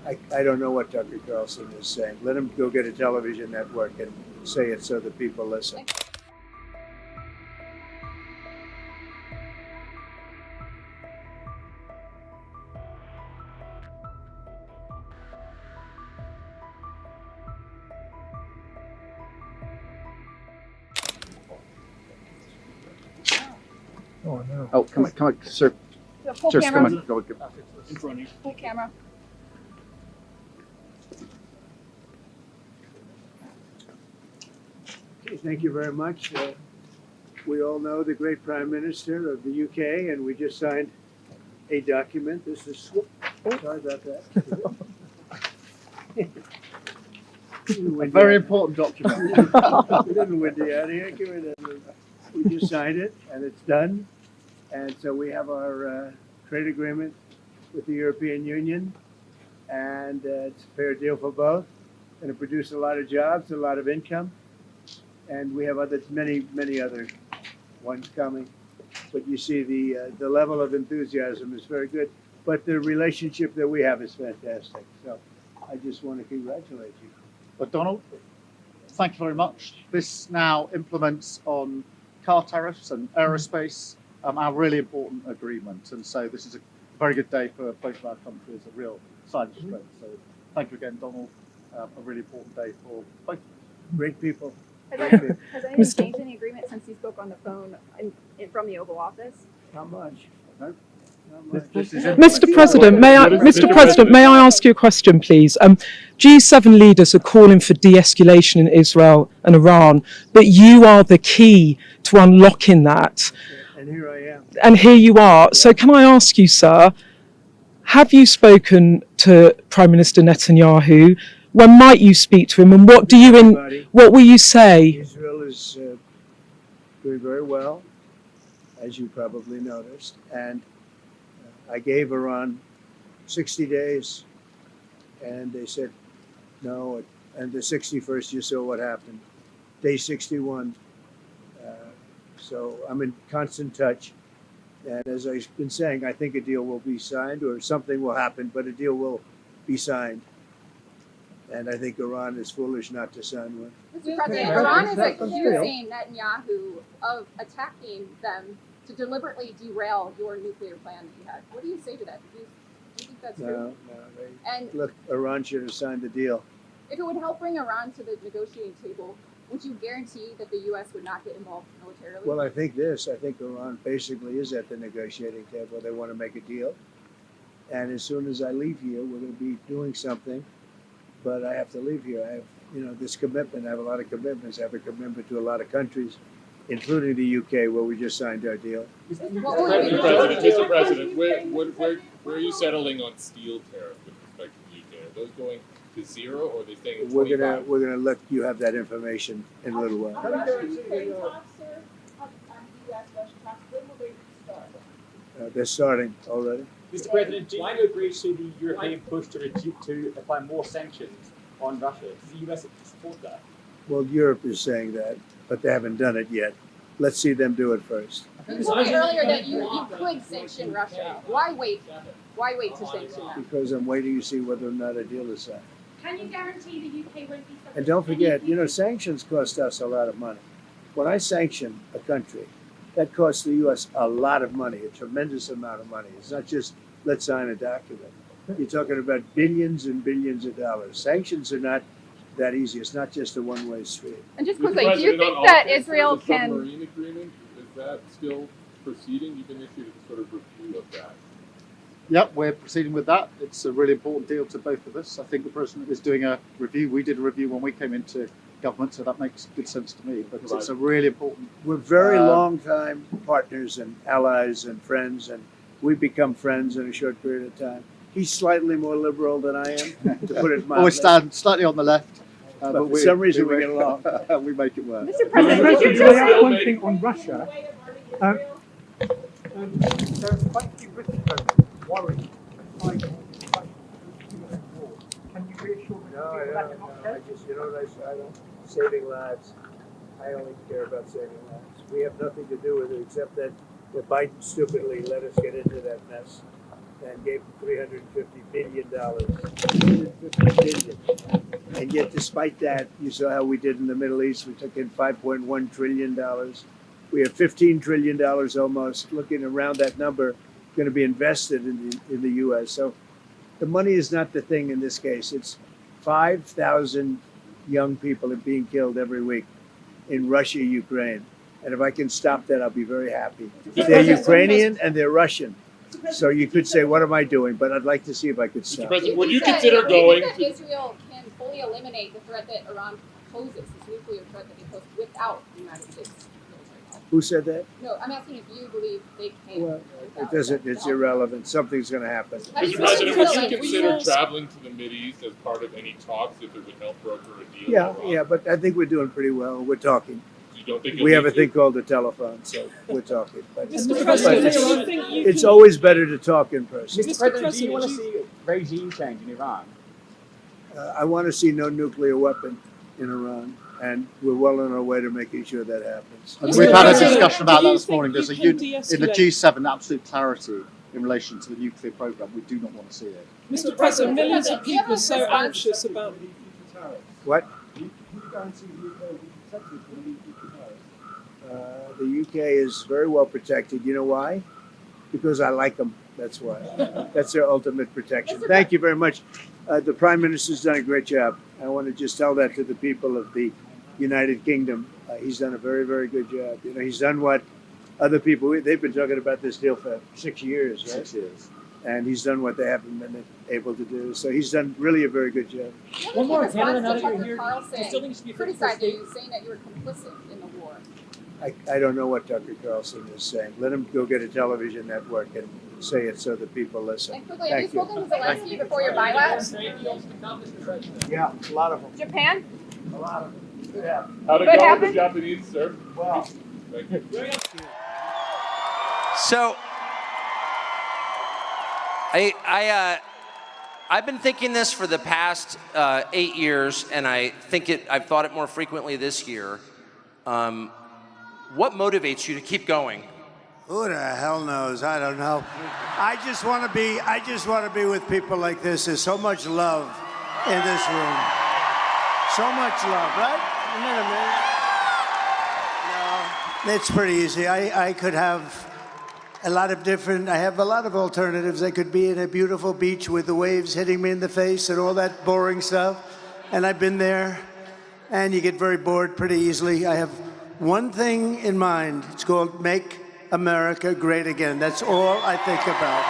I don't know what Tucker Carlson is saying. Let him go get a television network and say it so that people listen. Oh no. Oh, come on, sir. Full Just camera. come on. Go. In front of you. Full camera. Okay, thank you very much. We all know the great Prime Minister of the UK, and we just signed a document. This is, sorry about that. A very important document. A little windy out here. Give it a, we just signed it, and it's done. And so we have our trade agreement with the European Union, and it's a fair deal for both. Going to produce a lot of jobs, a lot of income, and we have many other ones coming. But you see the level of enthusiasm is very good. But the relationship that we have is fantastic. So I just want to congratulate you. But Donald, thank you very much. This now implements on car tariffs and aerospace, our really important agreement. And so this is a very good day for both of our countries, a real sign of strength. So thank you again, Donald. A really important day for both. Great people. Has anyone changed any agreement since he spoke on the phone from the Oval Office? Not much. No? Not much. Mr. President, may I ask you a question, please? G7 leaders are calling for de-escalation in Israel and Iran, but you are the key to unlocking that. And here I am. And here you are. So can I ask you, sir, have you spoken to Prime Minister Netanyahu? When might you speak to him, and what will you say? Israel is doing very well, as you probably noticed, and I gave Iran 60 days, and they said no, and the 61st you saw what happened. Day 61. So I'm in constant touch, and as I've been saying, I think a deal will be signed, or something will happen, but a deal will be signed. And I think Iran is foolish not to sign one. Mr. President, Iran is accusing Netanyahu of attacking them to deliberately derail your nuclear plan that you had. What do you say to that? Do you think that's true? No. Look, Iran should have signed the deal. If it would help bring Iran to the negotiating table, would you guarantee that the U.S. would not get involved militarily? Well, I think Iran basically is at the negotiating table. They want to make a deal. And as soon as I leave here, we're going to be doing something. But I have to leave here. I have, this commitment. I have a lot of commitments. I have a commitment to a lot of countries, including the UK, where we just signed our deal. Mr. President, where are you settling on steel tariff with respect to the UK? Are those going to zero, or are they staying at 25? We're gonna let you have that information in a little while. They're starting already. Mr. President, do you agree to the European push to apply more sanctions on Russia? Does the US support that? Well, Europe is saying that, but they haven't done it yet. Let's see them do it first. You told me earlier that you could sanction Russia. Why wait? Why wait to sanction them? Because I'm waiting to see whether or not a deal is signed. Can you guarantee the UK won't be subject? And don't forget, sanctions cost us a lot of money. When I sanction a country, that costs the U.S. a lot of money, a tremendous amount of money. It's not just let's sign a document. You're talking about billions and billions of dollars. Sanctions are not that easy. It's not just a one-way street. And just quickly, do you think that Israel can? The submarine agreement, is that still proceeding? You've initiated a sort of review of that. Yep, we're proceeding with that. It's a really important deal to both of us. I think the President is doing a review. We did a review when we came into government, so that makes good sense to me. But it's a really important. We're very long-time partners and allies and friends, and we've become friends in a short period of time. He's slightly more liberal than I am, to put it mildly. Always stand slightly on the left. But for some reason we get along. We make it work. Mr. President, could you just say one thing on Russia? There are quite a few British folks worried about war. Can you reassure me that No. I don't. Saving lives. I only care about saving lives. We have nothing to do with it except that Biden stupidly let us get into that mess. and gave them $350 billion. $350 billion. And yet, despite that, you saw how we did in the Middle East. We took in $5.1 trillion. We have $15 trillion almost, looking around that number, going to be invested in the U.S. So the money is not the thing in this case. It's 5,000 young people are being killed every week in Russia, Ukraine. And if I can stop that, I'll be very happy. They're Ukrainian and they're Russian. So you could say, what am I doing? But I'd like to see if I could Mr. stop. President, would you consider going that to Israel can fully eliminate the threat that Iran poses, this nuclear threat that they pose, without the United States military help? Who said that? No, I'm asking if you believe they can. Well, it without doesn't, that it's help. irrelevant. Something's going to happen. How do you Mr. President, would feel you like consider traveling to the Mideast as part of any talks if it would help broker a deal? Yeah, with Iran? yeah, but I think we're doing pretty well. We're talking. You don't think We you'll have a need thing called the telephone, so we're talking. But Mr. President, do you think you it's can- always better to talk in person. Mr. President, do you want to see regime change in Iran? I want to see no nuclear weapon in Iran, and we're well on our way to making sure that happens. And Mr. we've had a President, discussion about do that you this think morning. There's you a can in the de-escalate? G7 absolute clarity in relation to the nuclear program. We do not want to see it. Mr. President, millions of people are so anxious about. What? The UK is very well protected. You know why? Because I like them. That's why. That's their ultimate protection. Thank you very much. The Prime Minister's done a great job. I want to just tell that to the people of the United Kingdom. He's done a very, very good job. You know, he's done what other people, they've been talking about this deal for 6 years, right? 6 years. And he's done what they haven't been able to do. So he's done really a very good job. One more Canada, now response that to you're Tucker here, do you still think it should be Carlson a 50-50 criticizing you, saying that you were complicit in the war. I don't know what Tucker Carlson is saying. Let him go get a television network and say it so that people listen. And quickly, have you Thank you. spoken to Zelensky before your bylaws? Yeah, a lot of them. Japan? A lot of them. Good happen. How'd it What go with happened? the Japanese, sir? Well, Thank you. So, I've been thinking this for the past 8 years, and I've thought it more frequently this year. What motivates you to keep going? Who the hell knows? I don't know. I just want to be with people like this. There's so much love in this room. So much love, right? Isn't it amazing? No, it's pretty easy. I could have a lot of different, I have a lot of alternatives. I could be in a beautiful beach with the waves hitting me in the face and all that boring stuff. And I've been there, and you get very bored pretty easily. I have one thing in mind. It's called Make America Great Again. That's all I think about.